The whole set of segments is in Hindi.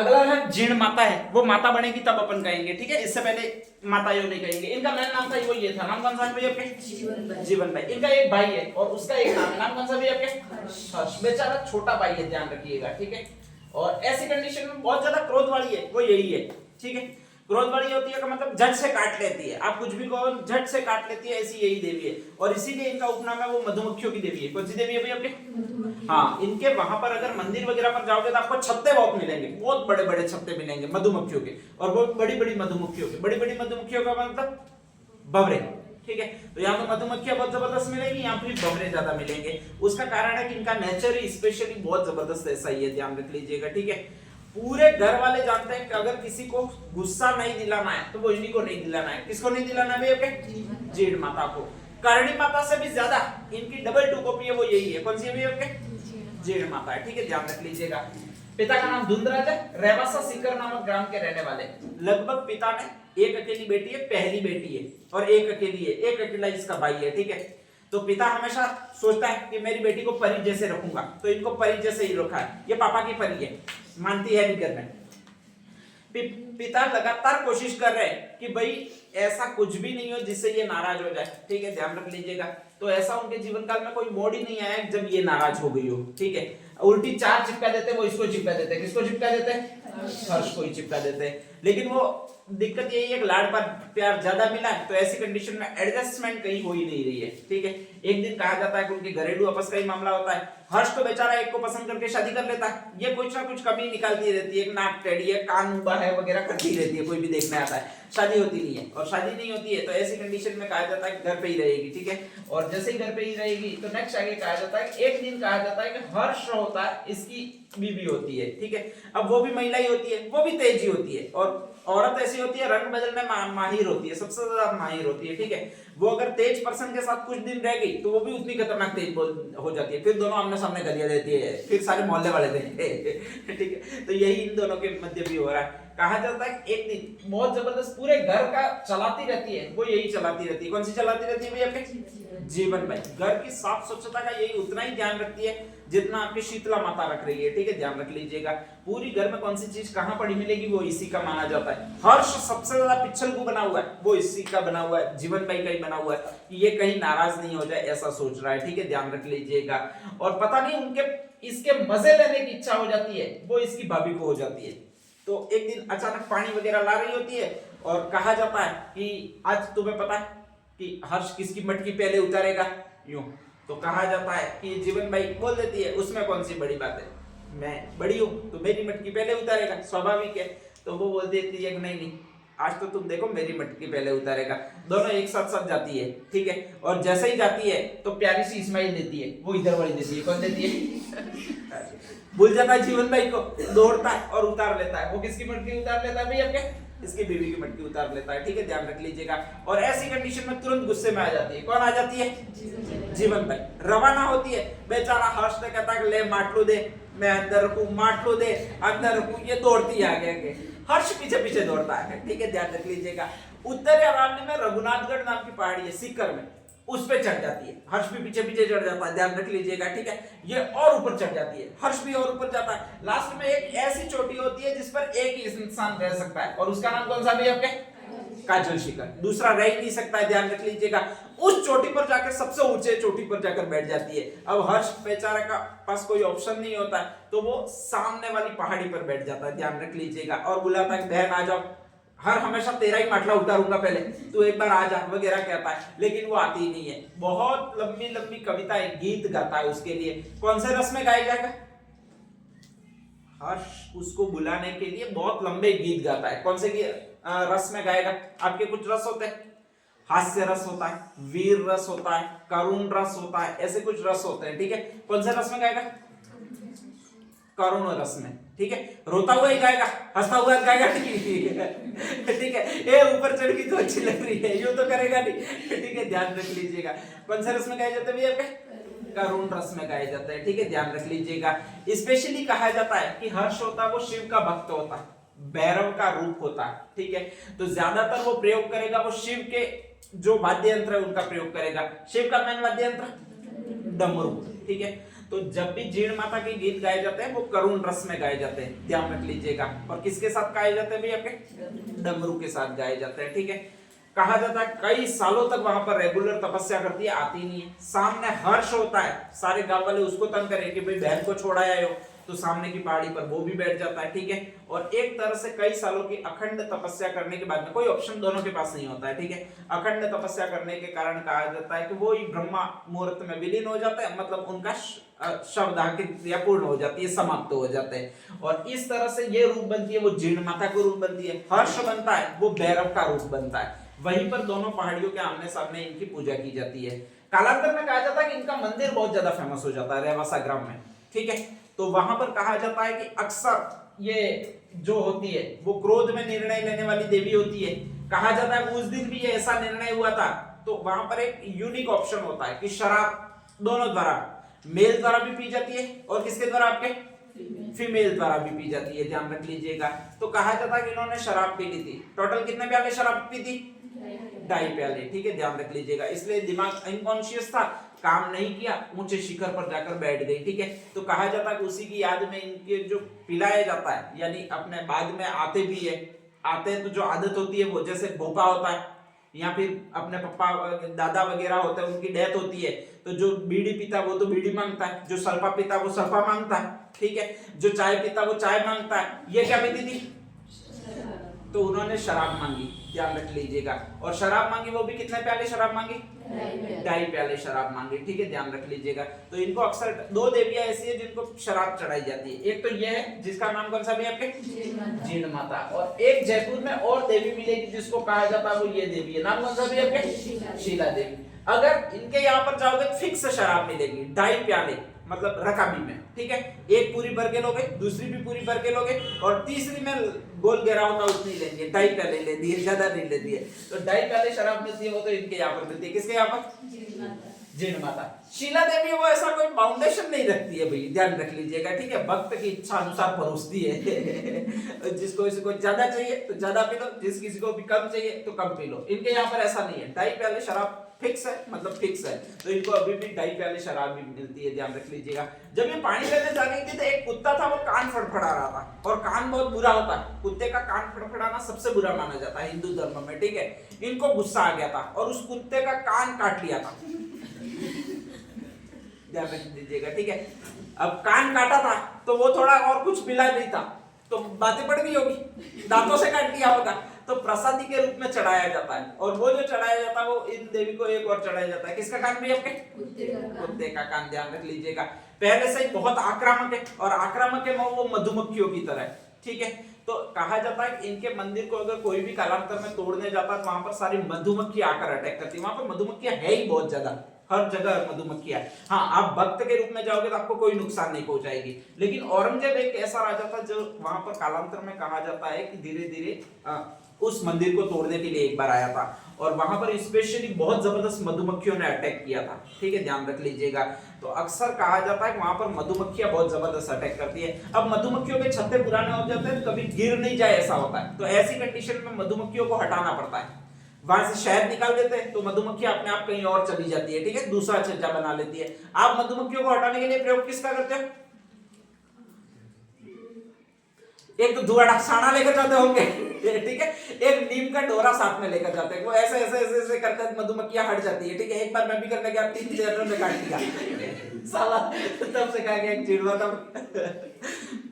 अगला है जीर्ण माता है, वो माता बनेगी तब अपन कहेंगे, ठीक है, इससे पहले माता यो नहीं कहेंगे। इनका मेन नाम था वो ये था, नाम कौन सा है भैया आपके? जीवन भाई। इनका एक भाई है और उसका एक नाम है, नाम कौन सा भैया आपके? हर्ष। बेचारा छोटा भाई है, ध्यान रखिएगा, ठीक है। और ऐसी कंडीशन में बहुत ज्यादा क्रोध वाली है, वो यही है, ठीक है। क्रोध वाली होती है का मतलब झट से काट लेती है, आप कुछ भी कहो झट से काट लेती है, ऐसी यही देवी है। और इसीलिए इनका उपनाम है वो मधुमक्खियों की देवी है। कौन सी देवी है भैया आपके? हाँ, इनके वहां पर अगर मंदिर वगैरह पर जाओगे तो आपको छत्ते बहुत मिलेंगे, बहुत बड़े बड़े छत्ते मिलेंगे मधुमक्खियों के, और वो बड़ी बड़ी मधुमक्खियों के। बड़ी बड़ी मधुमक्खियों का मतलब भंवरे, ठीक है। तो यहाँ तो मधुमक्खियां बहुत जबरदस्त मिलेगी, यहाँ फिर भंवरे ज्यादा मिलेंगे। उसका कारण है कि इनका नेचर ही स्पेशली बहुत जबरदस्त ऐसा ही है, ध्यान रख लीजिएगा, ठीक है। पूरे घर वाले जानते हैं कि अगर किसी को गुस्सा नहीं दिलाना है तो वो इन्हीं को नहीं दिलाना है। किसको नहीं दिलाना है भैया? जीर्ण माता को। करणी माता से भी ज्यादा इनकी डबल टू कॉपी है, वो यही है। कौन सी है भैया? जीर्ण माता है, ठीक है, ध्यान रख लीजिएगा। पिता का नाम धुंधराज है, रेवासा सीकर नामक ग्राम के रहने वाले। लगभग पिता ने एक अकेली बेटी है, पहली बेटी है, और एक अकेली है, एक अकेला इसका भाई है, ठीक है। तो पिता हमेशा सोचता है कि मेरी बेटी को परी जैसे रखूंगा, तो इनको परी जैसे ही रखा है। ये पापा की परी है, मानती है नहीं करना। पिता लगातार कोशिश कर रहे हैं कि भाई ऐसा कुछ भी नहीं हो जिससे ये नाराज हो जाए, ठीक है, ध्यान रख लीजिएगा। तो ऐसा उनके जीवन काल में कोई मोड़ ही नहीं आया जब ये नाराज हो गई हो, ठीक है। उल्टी चार चिपका देते, वो इसको चिपका देते। किसको चिपका देते? हर्ष को ही चिपका देते। लेकिन वो दिक्कत यही है कि लाड़ पर प्यार ज्यादा मिला है, तो ऐसी कंडीशन में एडजस्टमेंट कहीं हो ही नहीं रही है, ठीक है। एक दिन कहा जाता है कि उनके घरेलू आपस का ही मामला होता है। हर्ष तो बेचारा एक को पसंद करके शादी कर लेता है, ये कुछ ना कुछ कमी निकालती रहती है, एक नाक टेढ़ी है, कान उबा है वगैरह करती रहती है, कोई भी देखने आता है, शादी होती नहीं है। और शादी नहीं होती है तो ऐसी कंडीशन में कहा जाता है कि घर पे ही रहेगी, ठीक है। और जैसे ही घर पे ही रहेगी तो नेक्स्ट आगे कहा जाता है कि एक दिन कहा जाता है कि हर्ष होता है इसकी बीवी होती है, ठीक है। अब वो भी महिला ही होती है, वो भी तेजी होती है, और औरत ऐसी होती है रंग बदलने में माहिर होती है, सबसे ज्यादा माहिर होती है, ठीक है। वो अगर तेज पर्सन के साथ कुछ दिन रह गई तो वो भी उतनी खतरनाक तेज हो जाती है, फिर दोनों आमने सामने गालियां देती है, फिर सारे मोहल्ले वाले देते हैं, ठीक है। तो यही इन दोनों के मध्य भी हो रहा है। कहा जाता है एक दिन बहुत जबरदस्त पूरे घर का चलाती रहती है, वो यही चलाती रहती है। कौन सी चलाती रहती है भैया आपके? जीवन भाई। घर की साफ स्वच्छता का यही उतना ही ध्यान रखती है जितना आपकी शीतला माता रख रही है, ठीक है, ध्यान रख लीजिएगा। पूरी घर में कौन सी चीज कहां पड़ी मिलेगी वो इसी का माना जाता है। हर्ष सबसे ज्यादा पिछल को बना हुआ है, वो इसी का बना हुआ है, जीवन भाई का ही बना हुआ है। ये कहीं नाराज नहीं हो जाए ऐसा सोच रहा है, ठीक है, ध्यान रख लीजिएगा। और पता नहीं उनके इसके मजे लेने की इच्छा हो जाती है, वो इसकी भाभी को हो जाती है। तो एक दिन अचानक पानी वगैरह ला रही होती है और कहा जाता है कि आज तुम्हें पता है कि हर्ष किसकी मटकी पहले उतारेगा, यूं। तो कहा जाता है कि जीवन भाई बोल देती है उसमें कौन सी बड़ी बात है, मैं बड़ी हूं तो मेरी मटकी पहले उतारेगा, स्वाभाविक है। तो वो बोल देती है कि नहीं नहीं, आज तो तुम देखो मेरी मटकी पहले उतारेगा। दोनों एक साथ साथ जाती है, ठीक है। और जैसे ही जाती है तो प्यारी सी स्माइल देती है, वो इधर वाली देती है। कौन देती है? भूल जाता है जीवन भाई को, दौड़ता है और उतार लेता है। वो किसकी मटकी उतार लेता है भाई आपके? इसकी बीवी की मटकी उतार लेता है, ठीक है, ध्यान रख लीजिएगा। और ऐसी कंडीशन में तुरंत गुस्से में आ जाती है। कौन आ जाती है? जीवन भाई। रवाना होती है, बेचारा हर्ष ने कहता है ले माटलू दे, मैं अंदर रखूं, माटलू दे अंदर रखूं, ये दौड़ती है आगे, हर्ष पीछे पीछे दौड़ता है, ठीक है, ध्यान रख लीजिएगा। उत्तरी अरण्य में रघुनाथगढ़ नाम की पहाड़ी है सीकर में, उस पे चढ़ जाती है। हर्ष भी पीछे पीछे चढ़ जाता है, ध्यान रख लीजिएगा, ठीक है। ये और ऊपर चढ़ जाती है, हर्ष भी और ऊपर जाता है। लास्ट में एक ऐसी चोटी होती है जिस पर एक ही इंसान रह सकता है, और उसका नाम कौन सा भी आपके? काजल शिखर। दूसरा रह ही नहीं सकता है, ध्यान रख लीजिएगा। उस चोटी पर जाकर सबसे ऊंचे चोटी पर जाकर बैठ जाती है। अब हर्ष बेचारा का पास कोई ऑप्शन नहीं होता है, तो वो सामने वाली पहाड़ी पर बैठ जाता है, ध्यान रख लीजिएगा। और बुलाता है बहन आ जाओ, हर हमेशा तेरा ही माटला उतारूंगा पहले, तू एक बार आ जा वगैरह कहता है, लेकिन वो आती ही नहीं है। बहुत लंबी लंबी कविताएं गीत गाता है उसके लिए। कौन से रस में गाया जाएगा? हर्ष उसको बुलाने के लिए बहुत लंबे गीत गाता है। कौन से रस में गाएगा? आपके कुछ रस होते हैं, हास्य रस होता है, वीर रस होता है, करुण रस होता है, ऐसे कुछ रस होते हैं, ठीक है। कौन से रस में गाएगा? करुण रस में, ठीक है। रोता हुआ ही गाएगा, हंसता हुआ गाएगा, ठीक है। ये ऊपर चढ़ गई तो अच्छी लग रही है, यूं तो करेगा नहीं, ठीक है, ध्यान रख लीजिएगा। कौन से रस में गाए जाते हैं भैया? करुण रस में गाए जाते हैं, ठीक है, ध्यान रख लीजिएगा। स्पेशली कहा जाता है कि हर्ष होता है वो शिव का भक्त होता है, भैरव का रूप होता है, ठीक है। तो ज्यादातर वो प्रयोग करेगा, वो शिव के जो वाद्य यंत्र है उनका प्रयोग करेगा। शिव का मेन वाद्य यंत्र डमरू, ठीक है। तो जब भी जीर्ण माता के गीत गाए जाते हैं वो करुण रस में गाए जाते हैं, ध्यान रख लीजिएगा। और किसके साथ गाए जाते हैं भैया आपके? डमरू के साथ गाए जाते हैं, ठीक है। कहा जाता है कई सालों तक वहां पर रेगुलर तपस्या करती है, आती नहीं है। सामने हर्ष होता है, सारे गांव वाले उसको तंग करें कि भाई बहन को छोड़ आए हो, तो सामने की पहाड़ी पर वो भी बैठ जाता है, ठीक है। और एक तरह से कई सालों की अखंड तपस्या करने के बाद में, कोई ऑप्शन दोनों के पास नहीं होता है, ठीक है। अखंड तपस्या करने के कारण कहा जाता है कि वो ही ब्रह्मा मुहूर्त में विलीन हो जाता है, मतलब उनका शवदाह की क्रिया पूर्ण हो जाती है, समाप्त हो जाते हैं। और इस तरह से ये रूप बनती है, वो जीर्ण माता का रूप बनती है। हर्ष बनता है, वो भैरव का रूप बनता है। वहीं पर दोनों पहाड़ियों के आमने सामने इनकी पूजा की जाती है। कालांतर में कहा जाता है कि इनका मंदिर बहुत ज्यादा फेमस हो जाता है रेवासा ग्राम में, ठीक है। तो वहां पर कहा जाता है कि अक्सर ये जो होती है वो क्रोध में निर्णय लेने वाली देवी होती है। कहा जाता है उस दिन भी ये ऐसा निर्णय हुआ था। तो वहां पर एक यूनिक ऑप्शन होता है कि शराब दोनों द्वारा, मेल द्वारा भी पी जाती है और किसके द्वारा? आपके फीमेल द्वारा भी पी जाती है, ध्यान रख लीजिएगा। तो कहा जाता है कि इन्होंने शराब पी ली थी। टोटल कितने प्याले शराब पी थी? 2.5 प्याले, ठीक है, ध्यान रख लीजिएगा। इसलिए दिमाग अनकॉन्शियस था, काम नहीं किया, ऊंचे शिखर पर जाकर बैठ गई, ठीक है। तो कहा जाता है कि उसी की याद में इनके जो पिलाया जाता है, यानी अपने बाद में आते भी है, आते हैं तो जो आदत होती है वो जैसे भोपा होता है या फिर अपने पापा दादा वगैरह होते हैं, उनकी डेथ होती है तो जो बीड़ी पीता वो तो बीड़ी मांगता है, जो सल्फा पीता वो सल्फा मांगता है, ठीक है, जो चाय पीता वो चाय मांगता है। ये क्या पीती थी? तो उन्होंने शराब मांगी, ध्यान रख लीजिएगा। और शराब मांगी वो भी कितने प्याले शराब मांगी? 2.5 प्याले शराब मांगी, ठीक है, ध्यान रख लीजिएगा। तो इनको अक्सर 2 देवियां ऐसी है जिनको शराब चढ़ाई जाती है। एक तो ये है जिसका नाम कौन सा भी आपके? जीर्ण माता। और एक जयपुर में और देवी मिलेगी जिसको कहा जाता है वो ये देवी है, नाम कौन सा भी आपके? शीला देवी। अगर इनके यहाँ पर जाओगे फिक्स शराब मिलेगी 2.5 प्याले, मतलब रकाबी में, ठीक है। एक पूरी भर के लोगे, दूसरी भी पूरी भर के लोगे और तीसरी में गोल घेरा होता उतनी लेंगे, 2.5 प्याले लेती है, ज्यादा नहीं लेती है। तो 2.5 प्याले शराब मिलती है, वो तो इनके यहाँ पर मिलती है। किसके यहाँ पर? जीर्ण माता। शीला देवी वो ऐसा कोई फाउंडेशन नहीं रखती है भाई, ध्यान रख लीजिएगा, ठीक है। भक्त की इच्छा अनुसार परोसती है। जिसको किसी को ज्यादा चाहिए तो ज्यादा पी लो, जिस किसी को भी कम चाहिए तो कम पी लो। इनके यहाँ पर ऐसा नहीं है, 2.5 प्याले शराब फिक्स है, मतलब फिक्स है। तो इनको अभी भी 2.5 प्याले शराब भी मिलती है, ध्यान रख लीजिएगा। जब ये पानी लेने जा रही थी तो एक कुत्ता था, वो कान फड़फड़ा रहा था, और कान बहुत बुरा होता है, कुत्ते का कान फड़फड़ाना सबसे बुरा माना जाता है हिंदू धर्म में, ठीक है। इनको गुस्सा आ गया था और उस कुत्ते का कान काट लिया था, ध्यान रख दीजिएगा, ठीक है। अब कान काटा था तो वो थोड़ा और कुछ मिला नहीं था, तो बातें पड़ गई होगी, दांतों से काट लिया होगा, तो प्रसादी के रूप में चढ़ाया जाता है। और वो जो चढ़ाया जाता है वो इन देवी को एक और चढ़ाया जाता है। किसका कान भी आपके? कुत्ते का कान, ध्यान रख लीजिएगा। पहले से ही बहुत आक्रामक है, और आक्रामक है वो मधुमक्खियों की तरह, ठीक है। तो कहा जाता है कि इनके मंदिर को अगर कोई भी कालांतर में तोड़ने जाता है तो वहां पर सारी मधुमक्खी आकर अटैक करती है। वहां पर मधुमक्खियां है ही बहुत ज्यादा, हर जगह मधुमक्खियां। हाँ, आप भक्त के रूप में जाओगे तो आपको कोई नुकसान नहीं पहुंचाएगी। लेकिन औरंगजेब एक ऐसा राजा था जो वहां पर कालांतर में कहा जाता है कि धीरे धीरे उस मंदिर को तोड़ने के लिए एक बार आया था, और वहां पर स्पेशली बहुत जबरदस्त मधुमक्खियों ने अटैक किया था, ठीक है, ध्यान रख लीजिएगा। तो अक्सर कहा जाता है कि वहां पर मधुमक्खियां बहुत जबरदस्त अटैक करती है। अब मधुमक्खियों के छत्ते पुराने हो जाते हैं, कभी गिर नहीं जाए ऐसा होता है, तो ऐसी कंडीशन में मधुमक्खियों को हटाना पड़ता है। वहां से शहद निकाल देते हैं तो मधुमक्खियां अपने आप कहीं और चली जाती है, ठीक है, दूसरा छज्जा बना लेती है। आप मधुमक्खियों को हटाने के लिए प्रयोग किसका करते हो? एक तो धुआं साना लेकर जाते होंगे, ठीक है, एक नीम का डोरा साथ में लेकर जाते हैं। वो ऐसे ऐसे ऐसे ऐसे करते मधुमक्खियां हट जाती है, ठीक है। एक बार मैं भी करने गया, 3 चरणों में काट दिया साला, तब से कहा गया एक चिड़वा तब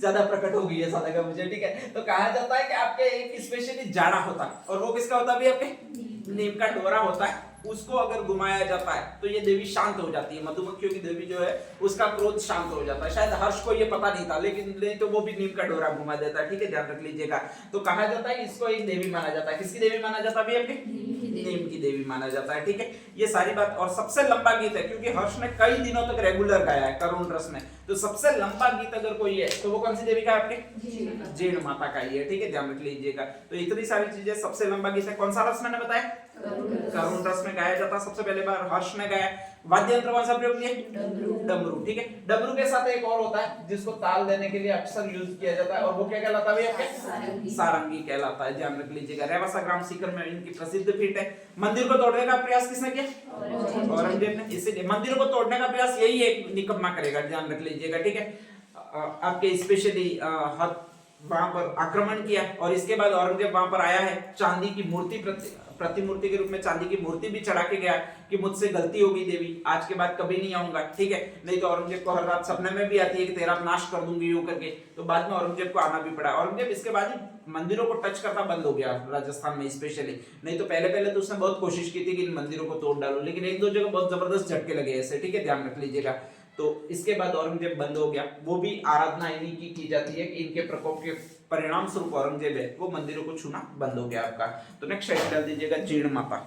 ज्यादा प्रकट हो गई है साला का मुझे, ठीक है। तो कहा जाता है कि आपके एक स्पेशली जाड़ा होता है, और वो किसका होता है भी? आपके नीम का डोरा होता है, उसको अगर घुमाया जाता है तो ये देवी शांत हो जाती है। मधुमक्खियों की देवी जो है उसका क्रोध शांत हो जाता है। शायद हर्ष को ये पता नहीं था, लेकिन नहीं तो वो भी नीम का डोरा घुमा देता है, ठीक है, ध्यान रख लीजिएगा। तो कहा जाता है इसको एक देवी माना जाता है। किसकी देवी माना जाता है? नीम की देवी माना जाता है, ठीक है। ये सारी बात, और सबसे लंबा गीत है क्योंकि हर्ष ने कई दिनों तक रेगुलर गाया है करुण रस में, तो सबसे लंबा गीत अगर कोई है तो वो कौन सी देवी का है? आपके जीर्ण माता का ही है, ठीक है, ध्यान रख लीजिएगा। तो इतनी सारी चीजें, सबसे लंबा गीत है कौन सा रस मैंने बताया? करुण रस में गाया जाता, सबसे पहले बार हर्ष में गाया। वाद्य यंत्र कौन सा प्रयोग किया? डमरू। ठीक है, डमरू के साथ एक और होता है जिसको ताल देने के लिए अक्सर यूज किया जाता है, और वो क्या कहलाता है भैया? सारंगी कहलाता है, ध्यान रख लीजिएगा। रेवासा ग्राम सीकर में इनकी प्रसिद्ध पीठ है। मंदिर को तोड़ने का प्रयास किसने किया? औरंगजेब ने। इसीलिए मंदिर को तोड़ने का प्रयास यही एक निकम्मा करेगा, ध्यान रख लीजिएगा। ठीक है, आपके स्पेशली वहां पर आक्रमण किया, और इसके बाद औरंगजेब वहां पर आया है, चांदी की मूर्ति प्रतिमूर्ति के रूप में चांदी की मूर्ति भी चढ़ा के गया कि मुझसे गलती होगी देवी, आज के बाद कभी नहीं आऊंगा। ठीक है, नहीं तो औरंगजेब को हर रात सपने में भी आती है कि तेरा नाश कर दूंगी यूं करके, तो बाद में औरंगजेब को आना भी पड़ा। औरंगजेब इसके बाद ही मंदिरों को टच करना बंद हो गया राजस्थान में स्पेशली, नहीं तो पहले तो उसने बहुत कोशिश की थी कि इन मंदिरों को तोड़ डालो, लेकिन एक दो जगह बहुत जबरदस्त झटके लगे ऐसे। ठीक है, ध्यान रख लीजिएगा। तो इसके बाद औरंगजेब बंद हो गया, वो भी आराधना इन्हीं की जाती है कि इनके प्रकोप के परिणाम स्वरूप औरंगजेब है वो मंदिरों को छूना बंद हो गया आपका। तो नेक्स्ट डाल दीजिएगा जीर्ण माता।